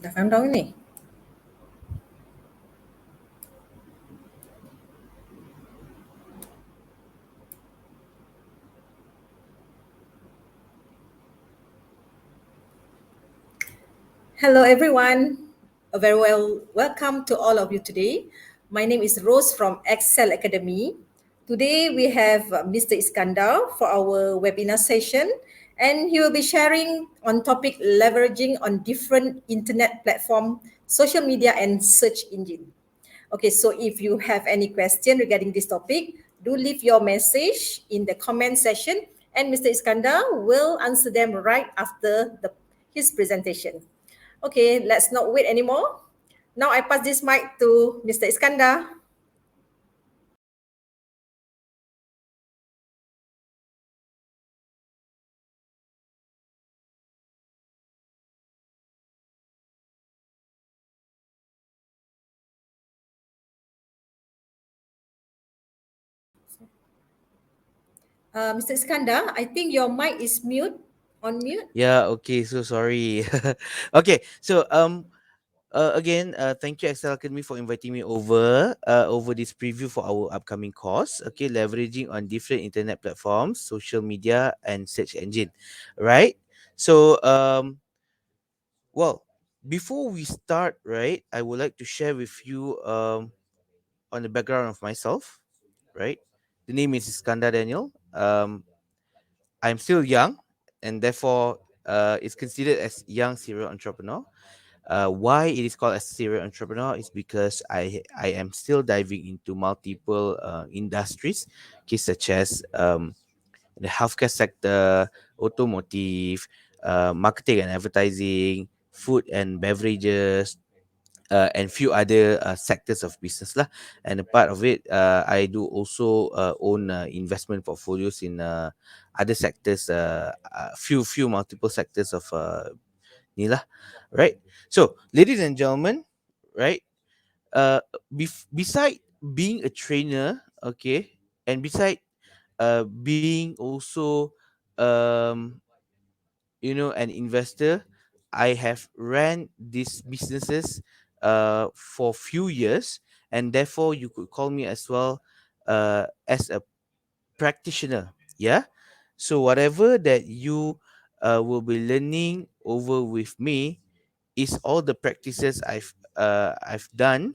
Dah faham dah ni? Hello everyone. A very welcome to all of you today. My name is Rose from Excel Academy. Today we have Mr. Iskandar for our webinar session, and he will be sharing on topic leveraging on different internet platform, social media and search engine. Okay, so if you have any question regarding this topic, do leave your message in the comment section and Mr. Iskandar will answer them right after his presentation. Okay, let's not wait anymore. Now I pass this mic to Mr. Iskandar. Mr. Iskandar, I think your mic is on mute. Yeah, okay, so sorry. Okay, so again, thank you Excel Academy for inviting me over this preview for our upcoming course. Okay, leveraging on different internet platforms, social media and search engine. Right? So well, before we start, right, I would like to share with you on the background of myself, right? The name is Iskandar Daniel. I'm still young and therefore it's considered as young serial entrepreneur. Why it is called as serial entrepreneur is because I am still diving into multiple industries, okay, such as the healthcare sector, automotive, marketing and advertising, food and beverages, and few other sectors of business lah. And a part of it, I do also own investment portfolios in other sectors, few multiple sectors of ni lah, right? So, ladies and gentlemen, right? Uh, beside being a trainer, okay, and beside being also an investor, I have ran these businesses for few years, and therefore you could call me as well as a practitioner. Yeah. So whatever that you will be learning over with me is all the practices I've done,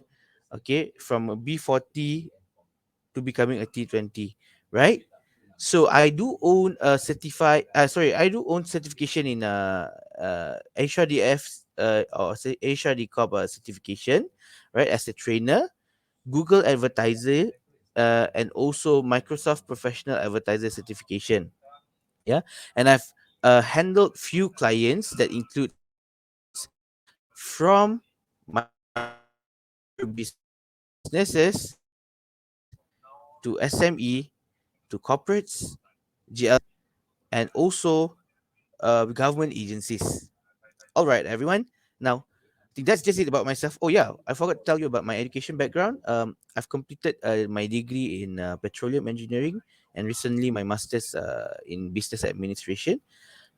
okay, from a B40 to becoming a T20, right? So I do own a I do own certification in HRDF or say HRD Corp certification, right, as a trainer, Google Advertiser, and also Microsoft Professional Advertiser certification. Yeah, and I've handled few clients that includes from micro businesses to SME to corporates, GL, and also government agencies. All right, everyone. Now, I think that's just it about myself. Oh yeah, I forgot to tell you about my education background. I've completed my degree in petroleum engineering and recently my master's in business administration.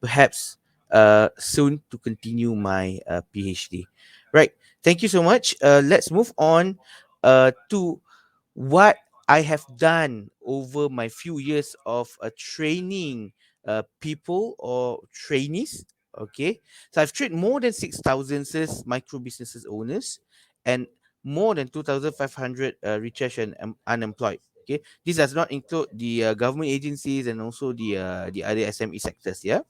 Perhaps soon to continue my PhD. Right. Thank you so much. Let's move on to what I have done over my few years of training people or trainees. Okay, so I've trained more than 6,000 micro businesses owners and more than 2,500 research and unemployed. Okay, this does not include the government agencies and also the other SME sectors. Yeah,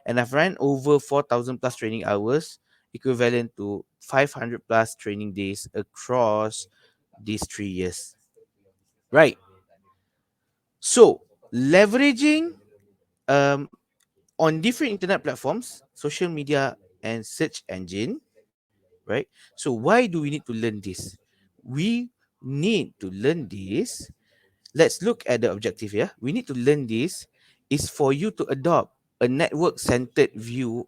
and I've ran over 4,000 plus training hours, equivalent to 500 plus training days across these 3 years. Right. So, leveraging um, on different internet platforms, social media, and search engine, right? So, why do we need to learn this? We need to learn this. Let's look at the objective here. We need to learn this is for you to adopt a network centered view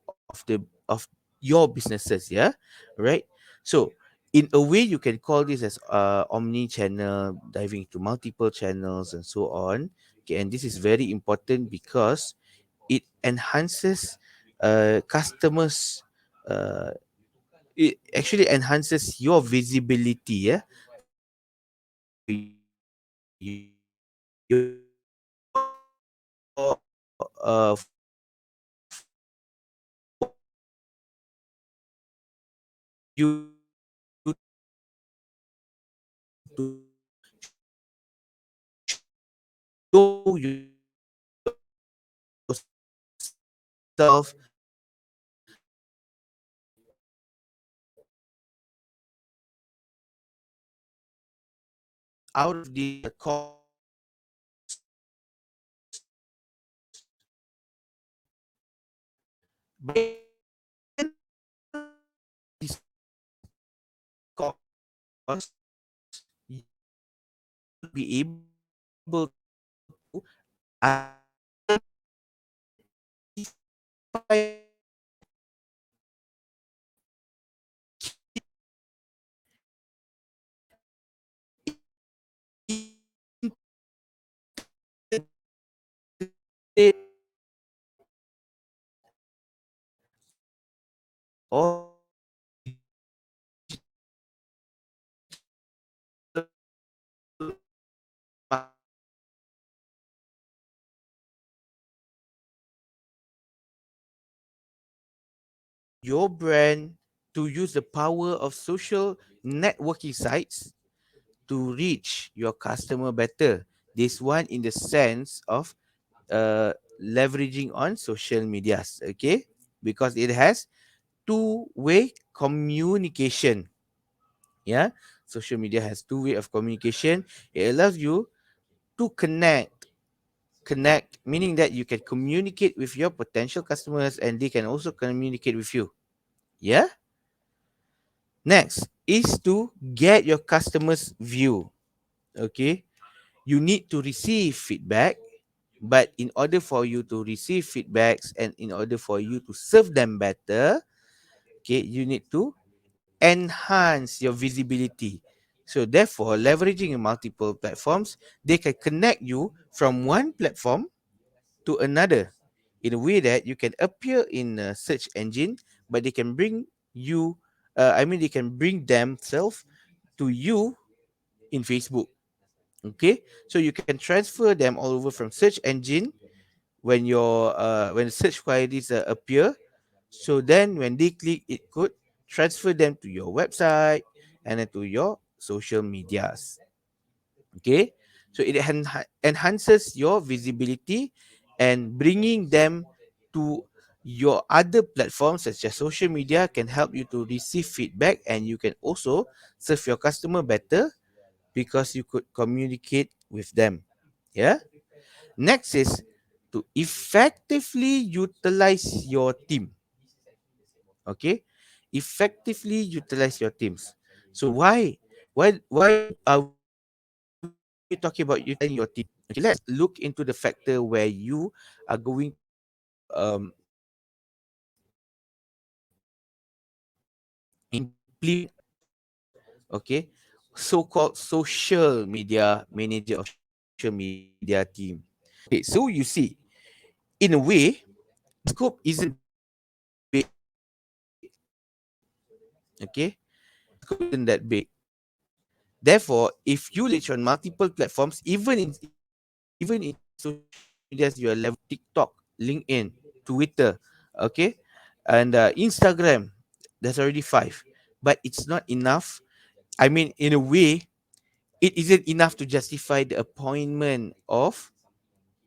of your businesses, yeah, right? So in a way you can call this as omni channel, diving into multiple channels and so on. Okay, and this is very important because it enhances customers uh, it actually enhances your visibility, yeah, for you to show yourself out of the cost, but this cost you will be able to identify or your brand to use the power of social networking sites to reach your customer better. This one in the sense of uh, leveraging on social medias, okay? Because it has two-way communication. Yeah, social media has two-way of communication. It allows you to connect, meaning that you can communicate with your potential customers and they can also communicate with you. Yeah. Next is to get your customers view. Okay, you need to receive feedback, but in order for you to receive feedbacks and in order for you to serve them better, okay, you need to enhance your visibility. So therefore, leveraging multiple platforms, they can connect you from one platform to another in a way that you can appear in a search engine, but they can bring you, they can bring themselves to you in Facebook. Okay, so you can transfer them all over from search engine when the search queries appear. So then when they click, it could transfer them to your website and then to your social medias. Okay, so it enhances your visibility and bringing them to your other platforms such as social media can help you to receive feedback and you can also serve your customer better because you could communicate with them. Yeah. Next is to effectively utilize your team. Okay, effectively utilize your teams. So why are we talking about utilizing your team? Okay, let's look into the factor where you are going to implement, okay, so-called social media manager or social media team. Okay, so you see, in a way, scope isn't that big. Okay, scope isn't that big. Therefore, if you leverage on multiple platforms, even in social medias, you are leveraging TikTok, LinkedIn, Twitter, okay, and Instagram. There's already five, but it's not enough. I mean, in a way, it isn't enough to justify the appointment of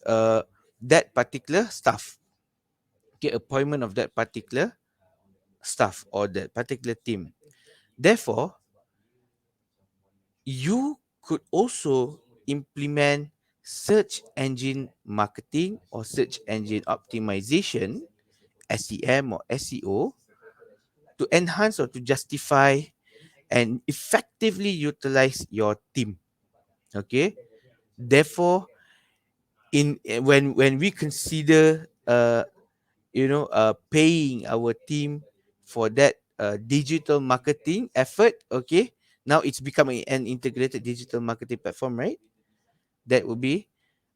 uh, that particular staff. Okay, appointment of that particular staff or that particular team. Therefore, you could also implement search engine marketing or search engine optimization, SEM or SEO, to enhance or to justify and effectively utilize your team. Okay. Therefore, when we consider paying our team for that digital marketing effort, okay, now it's becoming an integrated digital marketing platform, right? That will be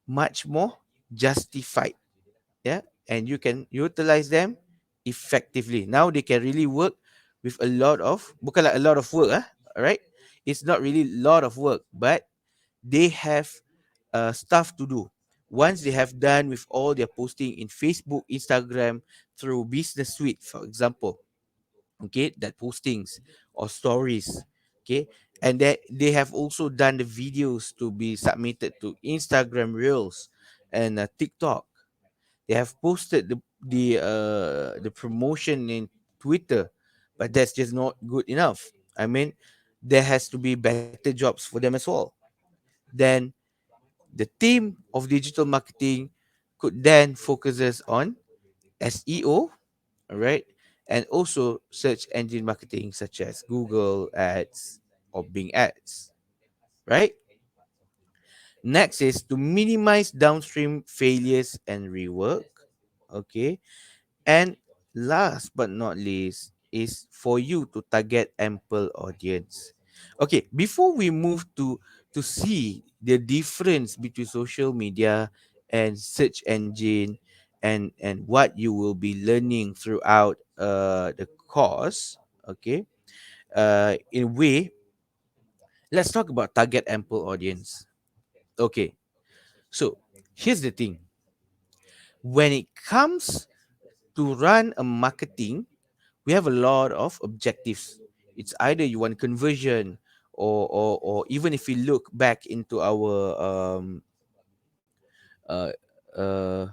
much more justified. Yeah, and you can utilize them effectively. Now they can really work with a lot of, bukanlah a lot of work, alright? It's not really a lot of work, but they have stuff to do. Once they have done with all their posting in Facebook, Instagram, through Business Suite, for example, okay, that postings or stories, okay, and that they have also done the videos to be submitted to Instagram Reels and TikTok. They have posted the promotion in Twitter, but that's just not good enough. I mean, there has to be better jobs for them as well. Then the team of digital marketing could then focuses on SEO, all right, and also search engine marketing such as Google Ads or Bing Ads, right? Next is to minimize downstream failures and rework, okay? And last but not least is for you to target ample audience. Okay, before we move to see the difference between social media and search engine and what you will be learning throughout the course, okay? In a way, let's talk about target ample audience. Okay, so here's the thing. When it comes to run a marketing, we have a lot of objectives. It's either you want conversion, or even if we look back into our uh, uh,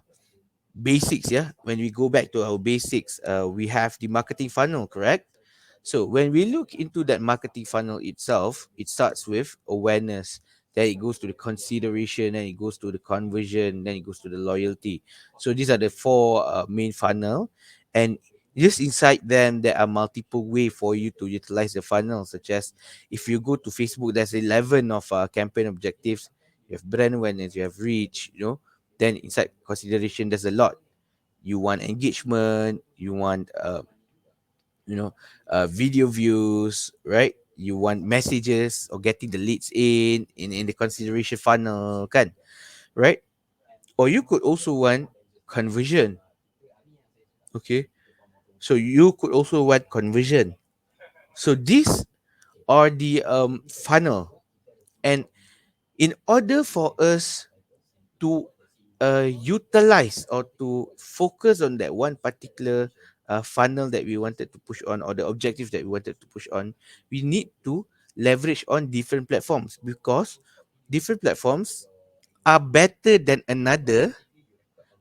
basics, yeah, when we go back to our basics, we have the marketing funnel, correct? So when we look into that marketing funnel itself, it starts with awareness, then it goes to the consideration, then it goes to the conversion, then it goes to the loyalty. So these are the four main funnel, and just inside them there are multiple way for you to utilize the funnel, such as if you go to Facebook, there's 11 of campaign objectives. You have brand awareness, you have reach, you know. Then inside consideration, there's a lot. You want engagement, you want you know video views, right? You want messages or getting the leads in the consideration funnel, kan, right? Or you could also want conversion. Okay, so you could also want conversion. So these are the funnel, and in order for us to utilize or to focus on that one particular funnel that we wanted to push on, or the objective that we wanted to push on, we need to leverage on different platforms, because different platforms are better than another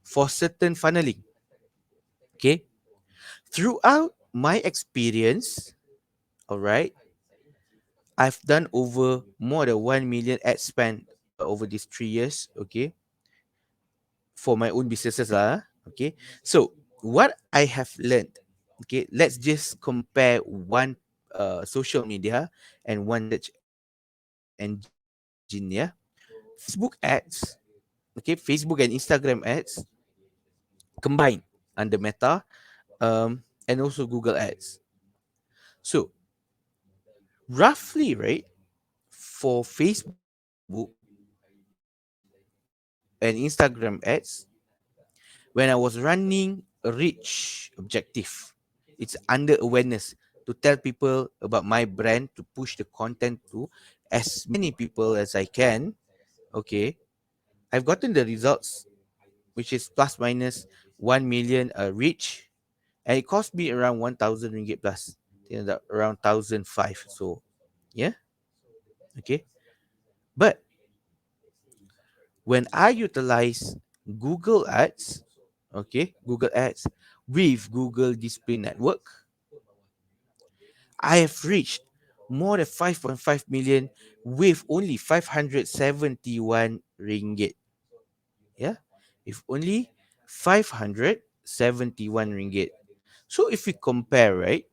for certain funneling. Okay, throughout my experience, all right, I've done over more than 1 million ad spend over these 3 years. Okay, for my own businesses lah. Okay, so what I have learned, okay, let's just compare one social media and one search engine, yeah. Facebook ads, okay, Facebook and Instagram ads combined under Meta, and also Google Ads. So roughly, right, for Facebook and Instagram ads, when I was running a reach objective, it's under awareness, to tell people about my brand, to push the content to as many people as I can. Okay, I've gotten the results, which is plus minus 1 million reach, and it cost me around 1,000 ringgit plus, around 1,005. So yeah, okay. But when I utilize Google Ads, okay, Google Ads with Google Display Network, I have reached more than 5.5 million with only 571 ringgit. Yeah, with only 571 ringgit. So if we compare, right,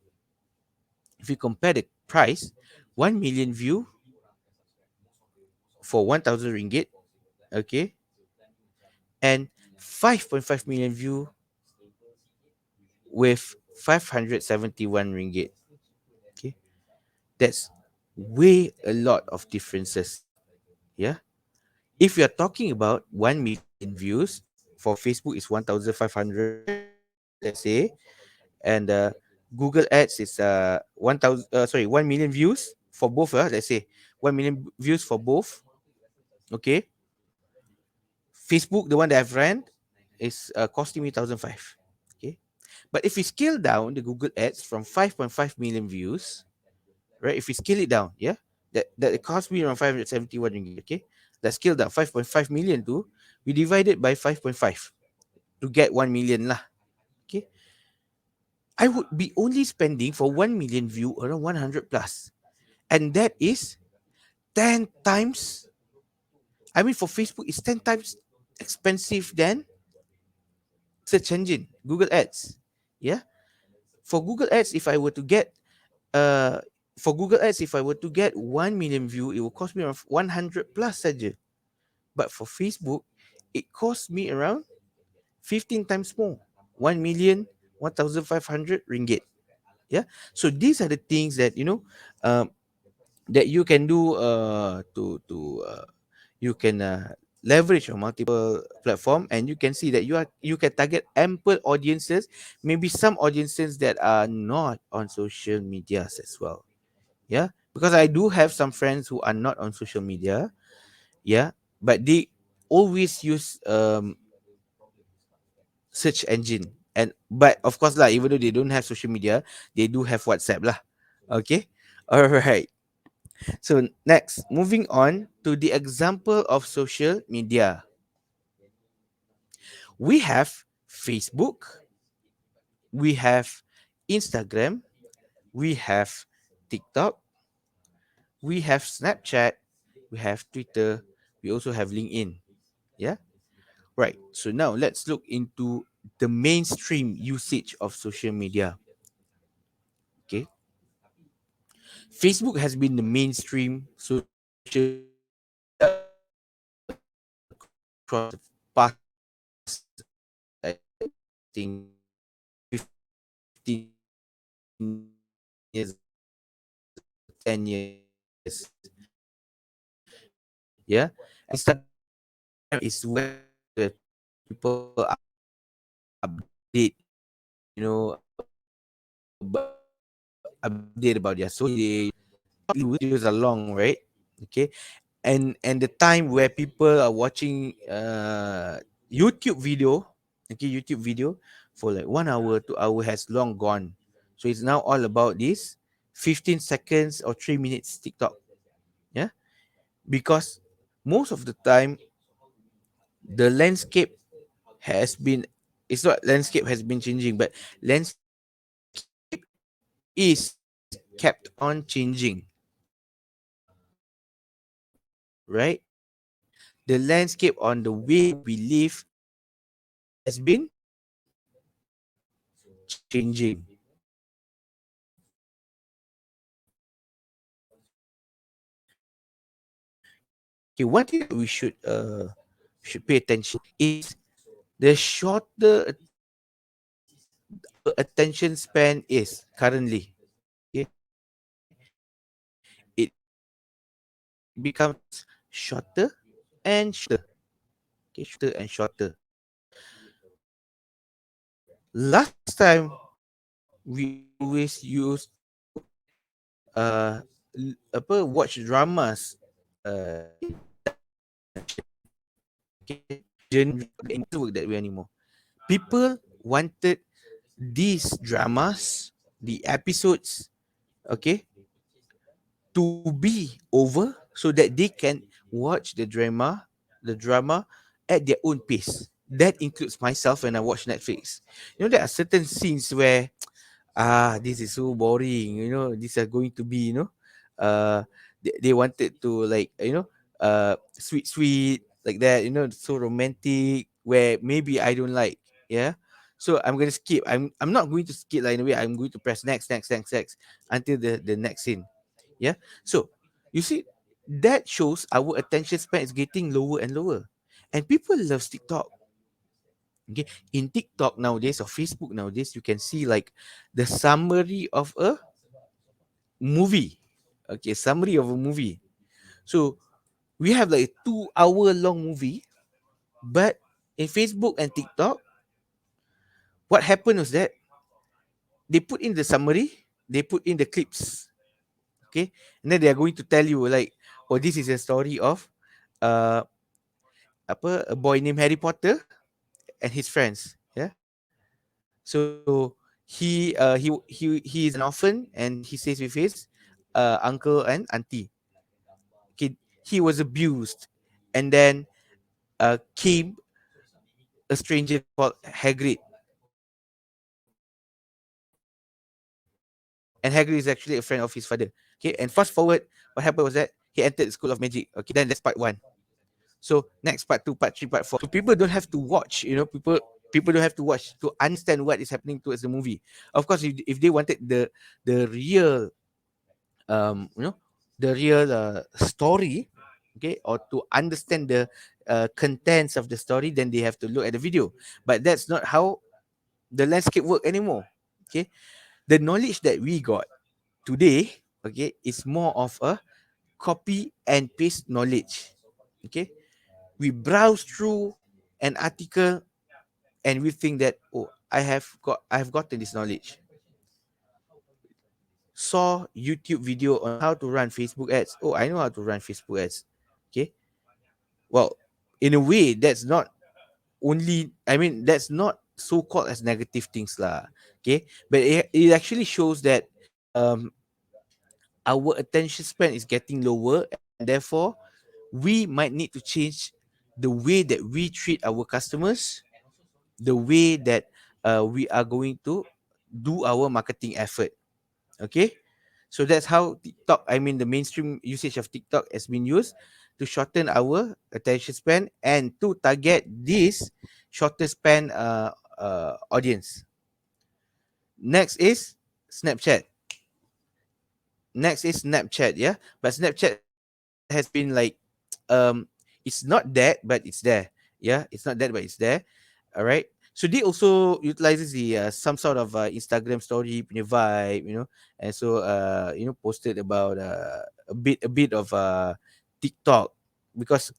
if we compare the price, 1 million view for 1,000 ringgit, okay, and 5.5 million view with 571 ringgit. Okay, that's way a lot of differences. Yeah, if you're talking about 1 million views, for Facebook is 1,500, let's say, and Google Ads is 1 million views for both. Let's say 1 million views for both. Okay. Facebook, the one that I've ran, is costing me 1,500. Okay. But if we scale down the Google Ads from 5.5 million views, right? If we scale it down, yeah, that it cost me around 571 ringgit. Okay. Let's scale down 5.5 million to, we divide it by 5.5 to get 1 million lah. Okay. I would be only spending for 1 million view around 100 plus. And that is 10 times, I mean, for Facebook, it's 10 times expensive than search engine, Google Ads. Yeah. For Google Ads, if I were to get, uh, for Google Ads, if I were to get 1 million view, it will cost me around 100 plus saja. But for Facebook, it costs me around 15 times more, 1 million, 1,500 ringgit. Yeah. So these are the things that, um, that you can do to you can leverage on multiple platform, and you can see that you can target ample audiences, maybe some audiences that are not on social medias as well. Yeah, because I do have some friends who are not on social media. Yeah, but they always use search engine, and but of course lah, even though they don't have social media, they do have WhatsApp lah. Okay. All right. So next, moving on to the example of social media. We have Facebook, we have Instagram, we have TikTok, we have Snapchat, we have Twitter, we also have LinkedIn. Yeah? Right. So now let's look into the mainstream usage of social media. Okay. Facebook has been the mainstream social media across the past, I think, 15 years, 10 years. Yeah. Instagram is where the people update, update about their social. Videos are long, right? Okay. And the time where people are watching YouTube video, okay, YouTube video for like 1 hour, 2 hour has long gone. So it's now all about this 15 seconds or 3 minutes TikTok. Yeah. Because most of the time the landscape has been, it's not landscape has been changing, but landscape is kept on changing, right? The landscape on the way we live has been changing. Okay, one thing that we should pay attention is the shorter attention span is currently. Okay, it becomes shorter and shorter. Okay, shorter and shorter. Last time we always used to watch dramas in journey work that way anymore. People wanted these dramas, the episodes, okay, to be over so that they can watch the drama at their own pace. That includes myself when I watch Netflix. There are certain scenes where this is so boring, these are going to be, they wanted to, like, sweet sweet like that, so romantic, where maybe I don't like. Yeah. So I'm gonna skip. I'm not going to skip, like, in a way. I'm going to press next, next, next, next until the next scene. Yeah. So you see, that shows our attention span is getting lower and lower. And people love TikTok. Okay. In TikTok nowadays or Facebook nowadays, you can see like the summary of a movie. Okay, summary of a movie. So we have like a 2 hour long movie, but in Facebook and TikTok, what happened was that they put in the summary, they put in the clips, okay, and then they are going to tell you like, oh, this is a story of uh a boy named Harry Potter and his friends. Yeah. So he is an orphan and he stays with his uncle and auntie. Okay, he was abused, and then came a stranger called Hagrid, and Hagrid is actually a friend of his father. Okay, and fast forward, what happened was that he entered the School of Magic. Okay, then that's part one. So next part, two, part three, part four. So people don't have to watch. People don't have to watch to understand what is happening towards the movie. Of course, if they wanted the real the real story, okay, or to understand the contents of the story, then they have to look at the video. But that's not how the landscape work anymore. Okay, the knowledge that we got today, okay, is more of a copy and paste knowledge. Okay, we browse through an article and we think that, oh, I have gotten this knowledge. Saw YouTube video on how to run Facebook ads. Oh, I know how to run Facebook ads. Okay, well, in a way that's not only, I mean, that's not so called as negative things lah. Okay, but it actually shows that um our attention span is getting lower, and therefore we might need to change the way that we treat our customers, the way that we are going to do our marketing effort. Okay, so that's how TikTok, I mean the mainstream usage of TikTok has been used to shorten our attention span and to target this shorter span audience. Next is Snapchat. Next is Snapchat, yeah. But Snapchat has been like, it's not that, but it's there. Yeah, it's not that, but it's there. All right. So they also utilizes the some sort of Instagram story punya vibe, and so posted about a bit of TikTok, because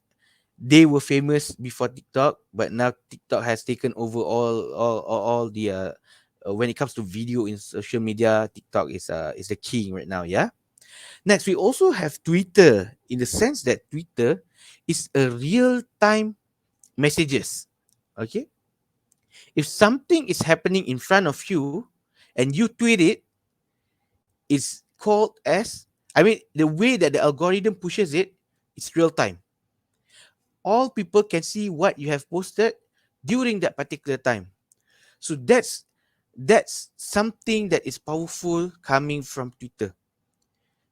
they were famous before TikTok, but now TikTok has taken over all the when it comes to video in social media. TikTok is the king right now. Yeah. Next, we also have Twitter, in the sense that Twitter is a real time messages. Okay, if something is happening in front of you and you tweet it, it's called as, I mean, the way that the algorithm pushes it, it's real time. All people can see what you have posted during that particular time. So that's something that is powerful coming from Twitter,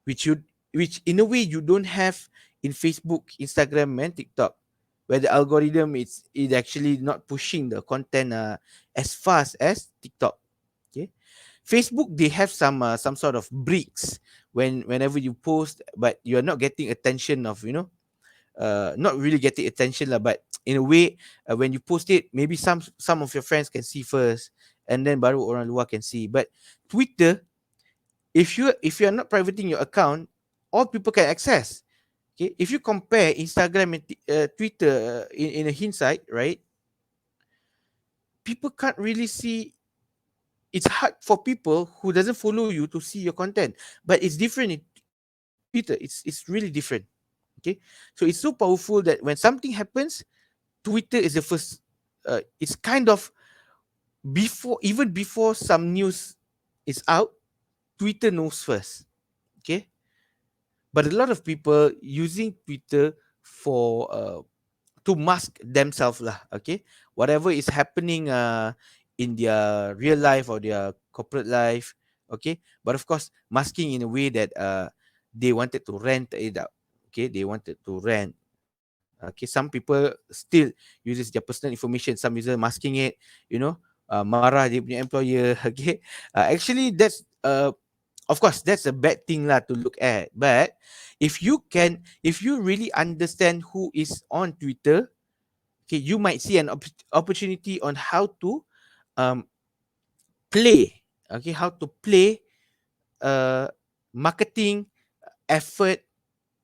which you which in a way you don't have in Facebook, Instagram, and TikTok, where the algorithm is actually not pushing the content as fast as TikTok. Okay, Facebook, they have some sort of breaks whenever you post, but you are not getting attention of not really getting attention lah, but in a way, when you post it, maybe some of your friends can see first, and then baru orang luar can see. But Twitter, if you are not privating your account, all people can access. Okay, if you compare Instagram and Twitter in a hindsight, right? People can't really see. It's hard for people who doesn't follow you to see your content, but it's different in Twitter. It's really different. Okay, so it's so powerful that when something happens, Twitter is the first. It's kind of even before some news is out, Twitter knows first. Okay, but a lot of people using Twitter for to mask themselves lah. Okay, whatever is happening in their real life or their corporate life. Okay, but of course masking in a way that they wanted to rent it out. Okay, they wanted to rent. Okay, some people still uses their personal information, some user masking it, marah dia punya employer. Okay, actually that's of course that's a bad thing lah to look at. But if you really understand who is on Twitter, okay, you might see an opportunity on how to um play, okay, how to play uh marketing effort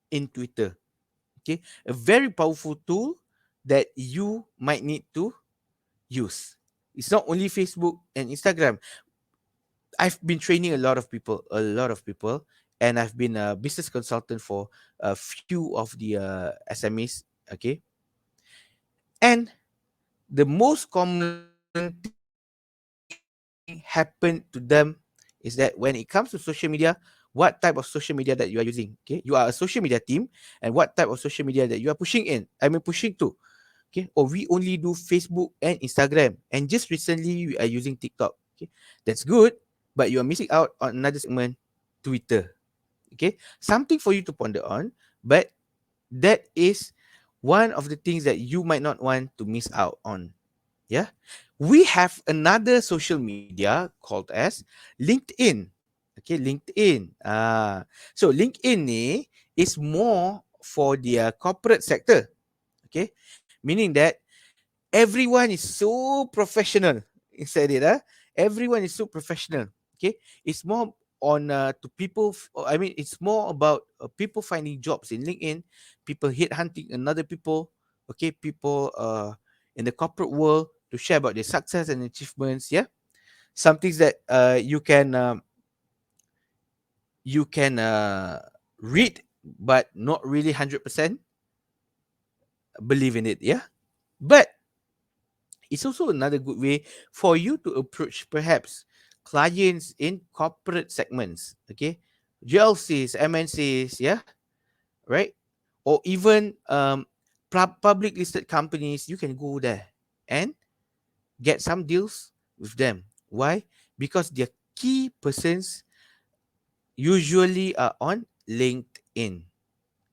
in Twitter. Okay, a very powerful tool that you might need to use. It's not only Facebook and Instagram. I've been training a lot of people, and I've been a business consultant for a few of the SMEs. Okay, and the most common thing happen to them is that when it comes to social media, what type of social media that you are using? Okay, you are a social media team, and what type of social media that you are pushing to? Okay, or we only do Facebook and Instagram, and just recently we are using TikTok. Okay, that's good, but you are missing out on another segment, Twitter. Okay, something for you to ponder on, but that is one of the things that you might not want to miss out on. Yeah, we have another social media called as LinkedIn. Okay, LinkedIn. So LinkedIn ni is more for the corporate sector. Okay, meaning that everyone is so professional inside it. Everyone is so professional. Okay, it's more on to people. I mean, it's more about people finding jobs in LinkedIn, people headhunting another people. Okay, people in the corporate world to share about their success and achievements. Yeah, some things that you can read, but not really 100% believe in it. Yeah, but it's also another good way for you to approach perhaps clients in corporate segments, okay? GLCs, MNCs, yeah, right? Or even public listed companies, you can go there and get some deals with them. Why? Because their key persons usually are on LinkedIn.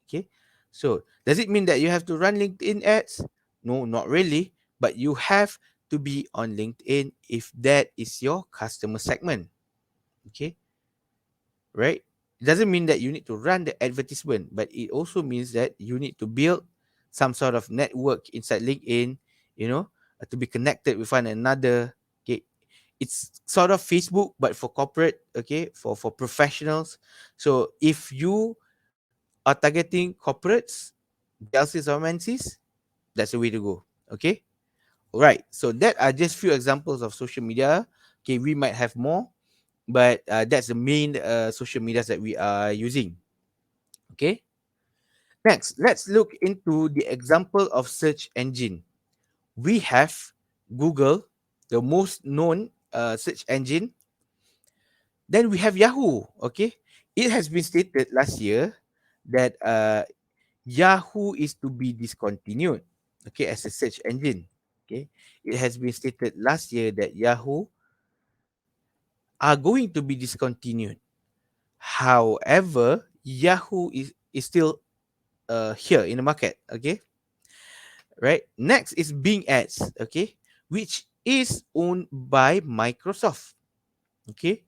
Okay. So does it mean that you have to run LinkedIn ads? No, not really. But you have to be on LinkedIn if that is your customer segment. Okay. Right? It doesn't mean that you need to run the advertisement, but it also means that you need to build some sort of network inside LinkedIn, you know, to be connected with one another. Okay. It's sort of Facebook, but for corporate, okay, for professionals. So if you are targeting corporates, GLCs or MNCs, that's the way to go. Okay. Right. So that are just few examples of social media. Okay, we might have more, but that's the main social medias that we are using. Okay. Next, let's look into the example of search engine. We have Google, the most known search engine. Then we have Yahoo. Okay. It has been stated last year that Yahoo is to be discontinued, okay, as a search engine. Okay, it has been stated last year that Yahoo are going to be discontinued. However, Yahoo is still here in the market. Okay, right. Next is Bing Ads. Okay, which is owned by Microsoft. Okay,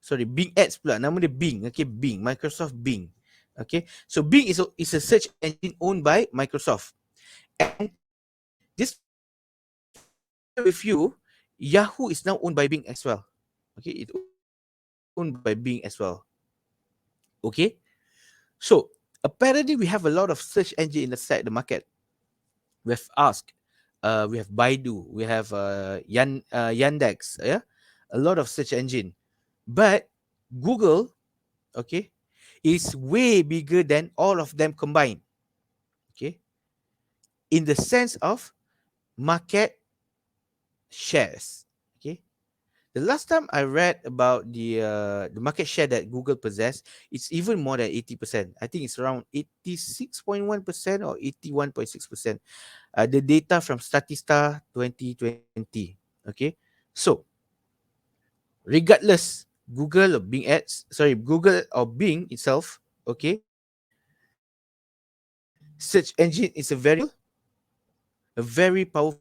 sorry, Bing Ads pula. Nama dia Bing. Okay, Bing. Microsoft Bing. Okay, so Bing is a search engine owned by Microsoft. And just to share with you, Yahoo is now owned by Bing as well. Okay, it's owned by Bing as well. Okay, so apparently we have a lot of search engine inside the market. We have Ask, we have Baidu, we have Yandex, yeah, a lot of search engine. But Google, okay, is way bigger than all of them combined. Okay, in the sense of market shares. Okay, the last time I read about the market share that Google possess, it's even more than 80%. I think it's around 86.1% or 81.6%. The data from Statista 2020. Okay, so regardless, Google or Bing Ads, sorry, Google or Bing itself, okay, search engine is a very powerful, a very powerful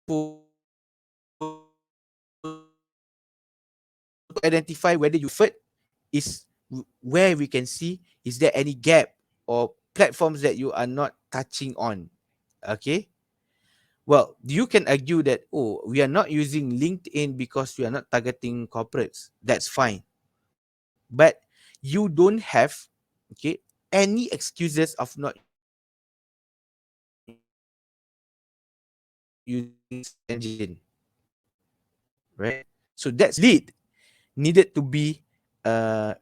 tool to identify whether you effort is where we can see is there any gap or platforms that you are not touching on. Okay, well, you can argue that, oh, we are not using LinkedIn because we are not targeting corporates. That's fine, but you don't have, okay, any excuses of not using search engine, right? right? So that's lead needed to be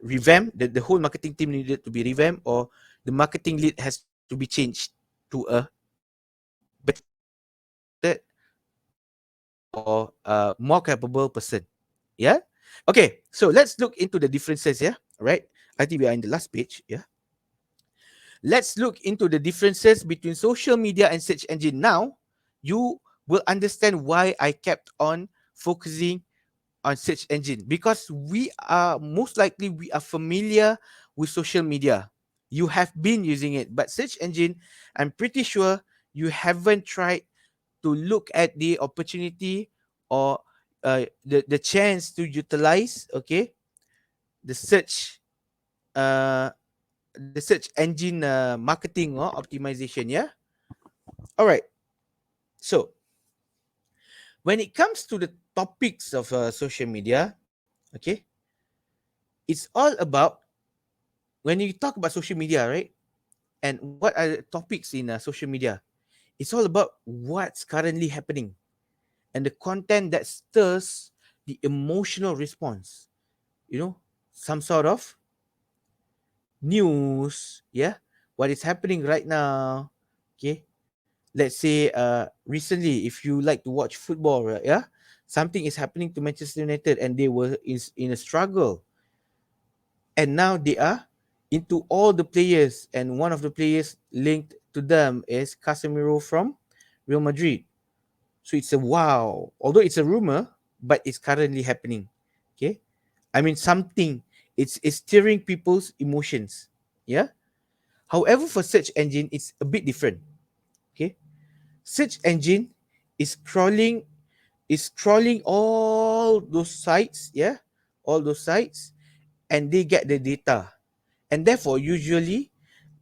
revamped. The whole marketing team needed to be revamped, or the marketing lead has to be changed to a better, or more capable person. Yeah. Okay. So let's look into the differences. Yeah. Right. I think we are in the last page. Yeah. Let's look into the differences between social media and search engine. Now, you will understand why I kept on focusing on search engine, because we are most likely we are familiar with social media. You have been using it, but search engine, I'm pretty sure you haven't tried to look at the opportunity, or the chance to utilize, okay, the search uh the search engine marketing or optimization. Yeah. All right. So when it comes to the topics of social media, okay, it's all about, when you talk about social media, right? And what are the topics in social media? It's all about what's currently happening and the content that stirs the emotional response. You know, some sort of news, yeah, what is happening right now. Okay, let's say recently, if you like to watch football, right, yeah, something is happening to Manchester United and they were in a struggle, and now they are into all the players, and one of the players linked to them is Casemiro from Real Madrid. So it's a wow, although it's a rumor, but it's currently happening. Okay, I mean something, it's stirring people's emotions. Yeah. However, for search engine, it's a bit different. Okay, search engine is scrolling all those sites, yeah, all those sites, and they get the data, and therefore usually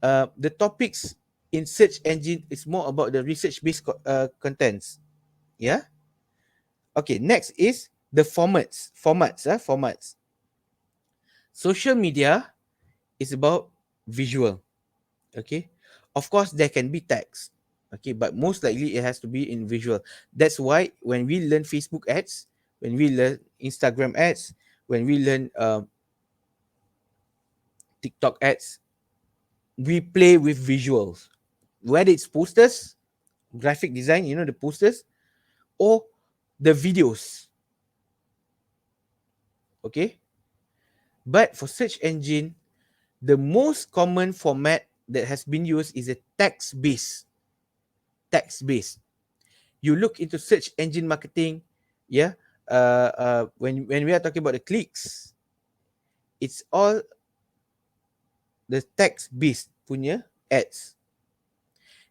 the topics in search engine is more about the research based contents. Yeah. Okay, next is the formats. Social media is about visual. Okay, of course there can be text, okay, but most likely it has to be in visual. That's why when we learn Facebook ads, when we learn Instagram ads, when we learn TikTok ads, we play with visuals, whether it's posters, graphic design, you know, the posters, or the videos. Okay, but for search engine, the most common format that has been used is a text based. You look into search engine marketing, yeah, when we are talking about the clicks, it's all the text based punya ads.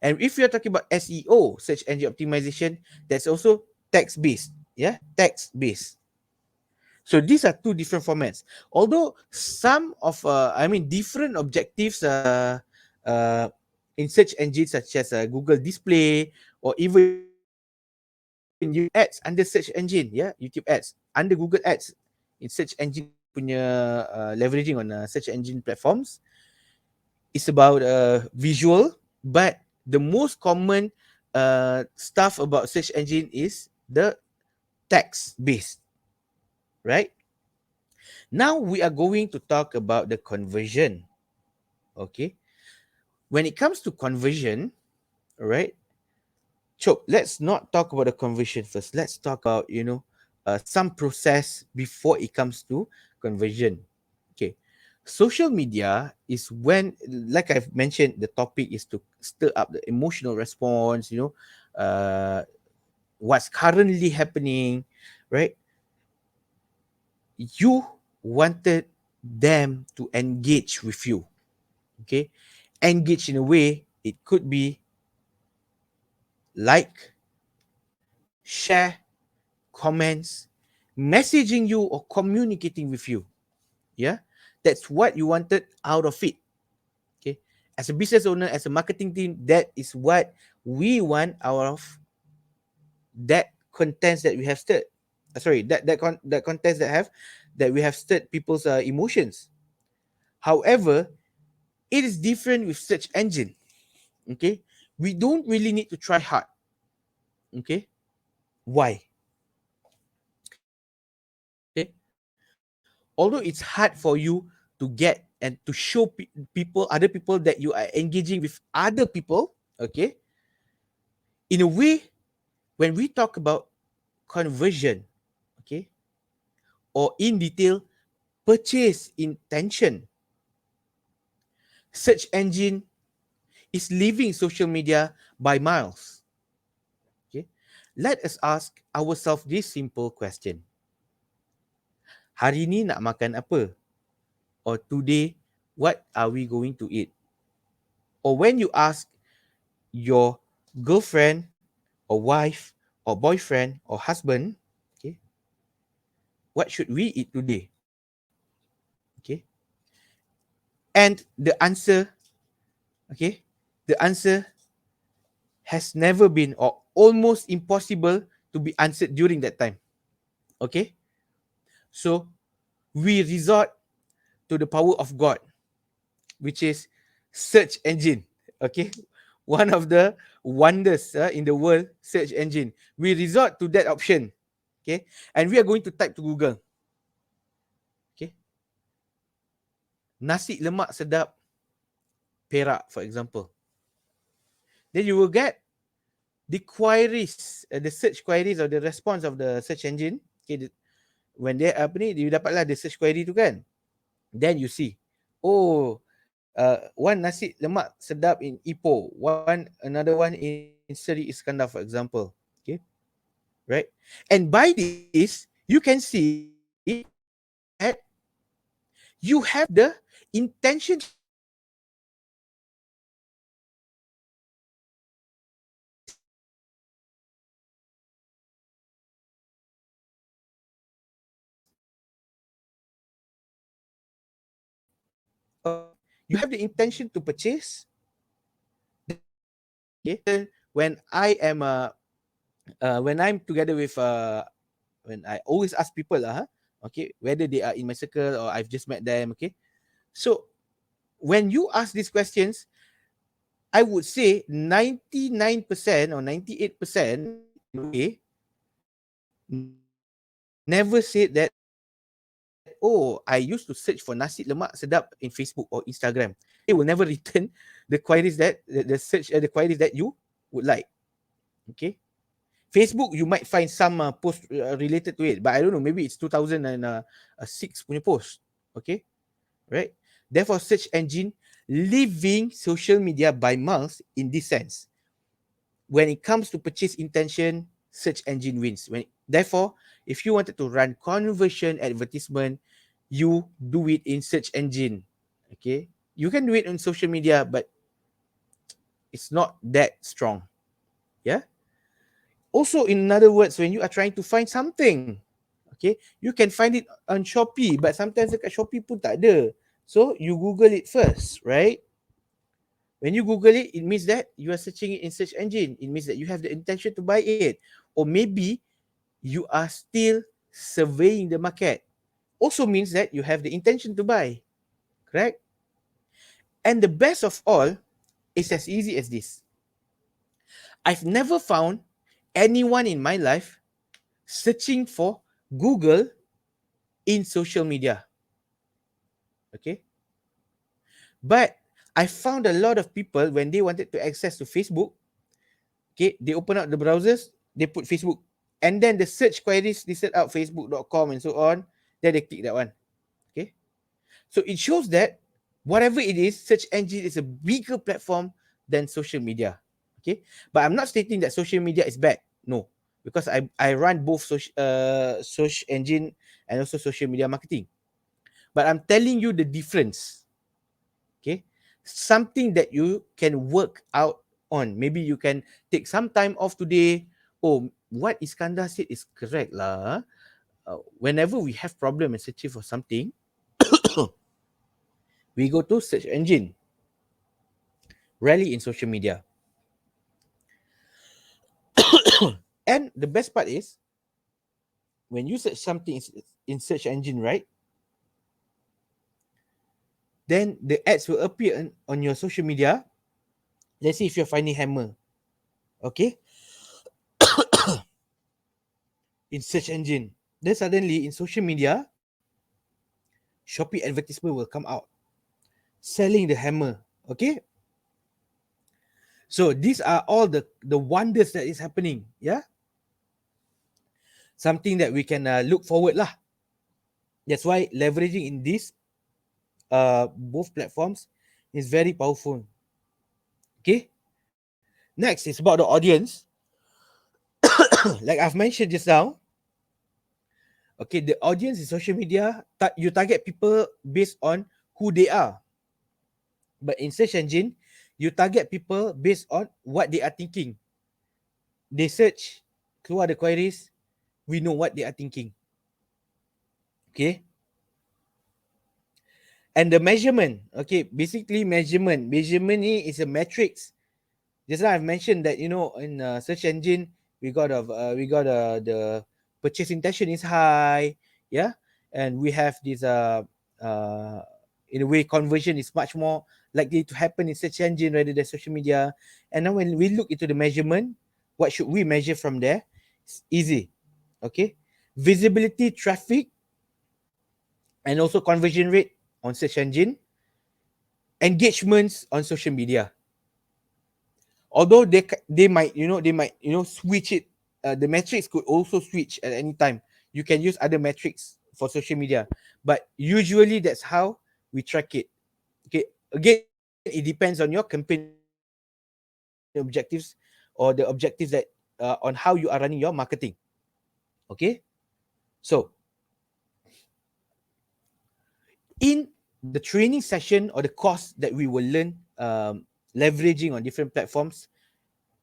And if you're talking about SEO, search engine optimization, that's also text based. Yeah, text based. So these are two different formats. Although some of, different objectives uh, in search engines such as Google Display, or even YouTube ads under search engine, yeah, YouTube ads under Google ads in search engine punya leveraging on search engine platforms, is about visual, but the most common stuff about search engine is the text based, right? Now we are going to talk about the conversion. Okay, when it comes to conversion, all right, so let's not talk about the conversion first. Let's talk about, some process before it comes to conversion. Okay, social media is when, like I've mentioned, the topic is to stir up the emotional response. What's currently happening, right? You wanted them to engage with you. Okay, engage in a way, it could be like, share, comments, messaging you, or communicating with you. Yeah, that's what you wanted out of it. Okay, as a business owner, as a marketing team, that is what we want out of that contents that we have stirred. Sorry, that contents that we have stirred people's emotions. However, it is different with search engine. Okay, we don't really need to try hard. Okay, why? although it's hard for you to get and to show people, other people, that you are engaging with other people, okay, in a way, when we talk about conversion, okay, or in detail purchase intention, search engine is leaving social media by miles. Okay, let us ask ourselves this simple question: hari ni nak makan apa? Or today, what are we going to eat? Or when you ask your girlfriend or wife or boyfriend or husband, okay, what should we eat today? Okay, and the answer, okay, the answer has never been, or almost impossible to be answered during that time. Okay, so we resort to the power of God, which is search engine. Okay, one of the wonders in the world, search engine. We resort to that option. Okay, and we are going to type to Google. Okay, nasi lemak sedap Perak, for example. Then you will get the queries, the search queries or the response of the search engine. Okay, when they apa ni, you dapatlah the search query tu kan. Then you see, oh, one nasi lemak sedap in Ipoh, another one in Seri Iskandar, for example. Okay, right? And by this, you can see that you have the intention to purchase okay, you have the intention to purchase. Okay, when I'm together with when I always ask people okay, whether they are in my circle or I've just met them. Okay, so when you ask these questions, I would say 99% or 98% in a way never said that, oh, I used to search for nasi lemak sedap in Facebook or Instagram. They will never return the queries that the queries that you would like. Okay, Facebook you might find some post related to it, but I don't know, maybe it's 2006 punya post. Okay, right? Therefore, search engine leaving social media by miles in this sense. When it comes to purchase intention, search engine wins. Therefore, if you wanted to run conversion advertisement, you do it in search engine. Okay, you can do it on social media, but it's not that strong. Yeah. Also, in other words, when you are trying to find something, okay, you can find it on Shopee, but sometimes dekat Shopee pun tak ada. So you Google it first, right? When you Google it, it means that you are searching it in search engine. It means that you have the intention to buy it. Or maybe you are still surveying the market. Also means that you have the intention to buy. Correct? And the best of all is as easy as this. I've never found anyone in my life searching for Google in social media. Okay? But I found a lot of people when they wanted to access to Facebook, okay, they open up the browsers, they put Facebook, and then the search queries listed out facebook.com and so on, then they click that one. Okay, so it shows that whatever it is, search engine is a bigger platform than social media. Okay, but I'm not stating that social media is bad. No, because I run both search engine and also social media marketing. But I'm telling you the difference. Okay, something that you can work out on. Maybe you can take some time off today. Oh, what Iskandar said is correct lah. Whenever we have problem and searching for something, we go to search engine, rarely in social media. And the best part is, when you search something in search engine, right, then the ads will appear on your social media. Let's say if you're finding hammer, okay, in search engine, then suddenly in social media, Shopee advertisement will come out selling the hammer. Okay, so these are all the wonders that is happening. Yeah, something that we can look forward lah. That's why leveraging in this both platforms is very powerful. Okay, next is about the audience. Like I've mentioned just now, okay, the audience in social media, you target people based on who they are. But in search engine, you target people based on what they are thinking. They search, keluar the queries, we know what they are thinking. Okay. And the measurement, okay, basically measurement ni is a matrix. Just now I've mentioned that, you know, in search engine, the purchase intention is high, yeah, and we have this uh in a way conversion is much more likely to happen in search engine rather than social media. And now when we look into the measurement, what should we measure from there? It's easy, okay, visibility, traffic, and also conversion rate on search engine, engagements on social media. Although they might, switch it. The metrics could also switch at any time. You can use other metrics for social media, but usually that's how we track it. Okay, again, it depends on your campaign objectives, or the objectives that on how you are running your marketing. Okay, so in the training session or the course that we will learn, leveraging on different platforms,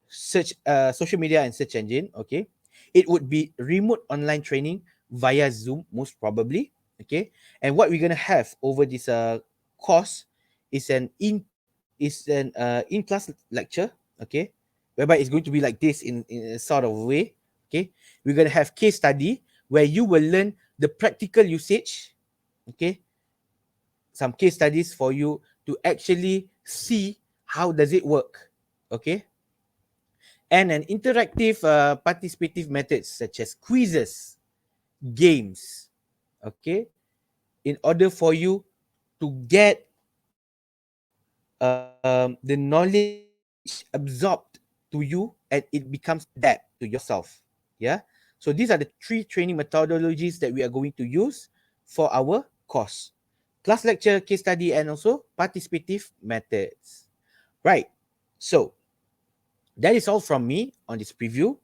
social media and search engine, okay, it would be remote online training via Zoom, most probably. Okay, and what we're going to have over this course is an in-class lecture, okay, whereby it's going to be like this in a sort of way. Okay, we're going to have case study where you will learn the practical usage. Okay, some case studies for you to actually see how does it work. Okay, and an interactive participative methods such as quizzes, games, okay, in order for you to get the knowledge absorbed to you, and it becomes adapt to yourself. Yeah, so these are the 3 training methodologies that we are going to use for our course: class lecture, case study, and also participative methods. Right, so that is all from me on this preview.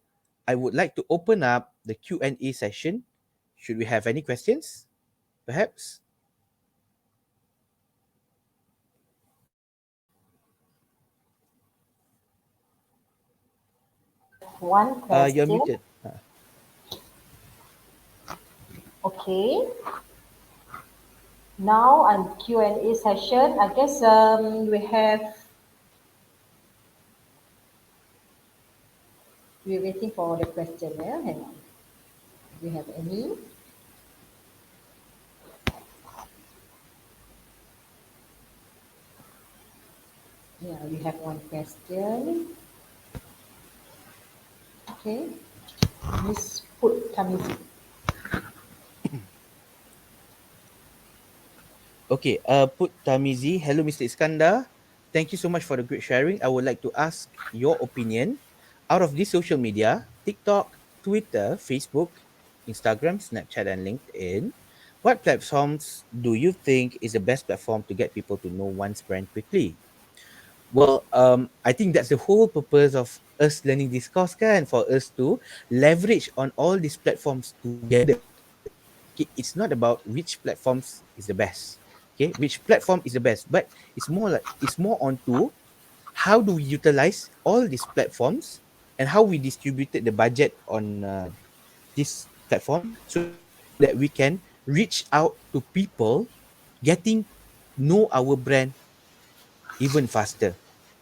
I would like to open up the Q&A session. Should we have any questions, perhaps? One You're question. muted. Okay. Now on Q&A session, I guess we're waiting for the question. Yeah, hang on. Do we have any? Yeah, we have one question. Okay. Miss Put Tamizi. Okay, put Tamizi. Hello, Mr. Iskandar. Thank you so much for the great sharing. I would like to ask your opinion. Out of this social media, TikTok, Twitter, Facebook, Instagram, Snapchat, and LinkedIn, what platforms do you think is the best platform to get people to know one's brand quickly? Well, I think that's the whole purpose of us learning this course, kan, for us to leverage on all these platforms together. Okay, it's not about which platforms is the best. Okay, which platform is the best, but it's more onto how do we utilize all these platforms and how we distributed the budget on this platform so that we can reach out to people, getting know our brand even faster.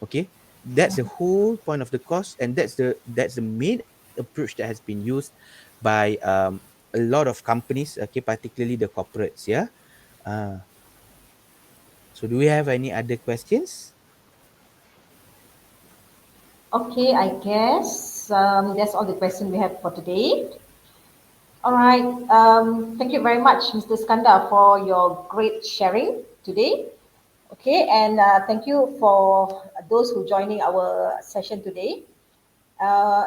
Okay, that's the whole point of the course, and that's the main approach that has been used by a lot of companies, okay, particularly the corporates. Yeah. uh, so do we have any other questions? Okay, I guess that's all the questions we have for today. All right. Thank you very much, Mr. Skandar, for your great sharing today. Okay, and thank you for those who joining our session today.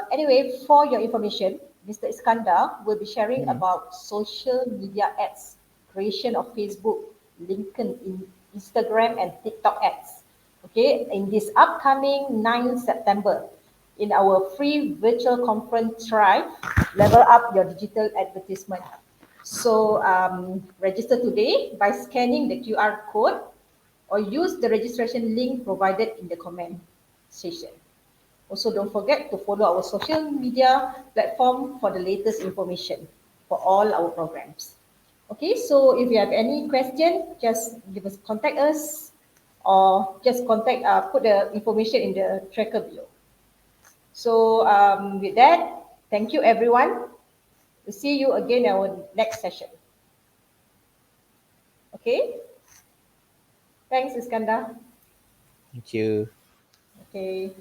Anyway, for your information, Mr. Iskandar will be sharing Mhm. about social media ads, creation of Facebook, LinkedIn, Instagram, and TikTok ads. Okay, in this upcoming 9th September, in our free virtual conference Thrive, level up your digital advertisement. So register today by scanning the QR code or use the registration link provided in the comment section. Also, don't forget to follow our social media platform for the latest information for all our programs. Okay, so if you have any question, just give us contact us or just put the information in the tracker below. So with that, thank you everyone. We'll see you again in our next session. Okay, thanks Iskandar. Thank you. Okay.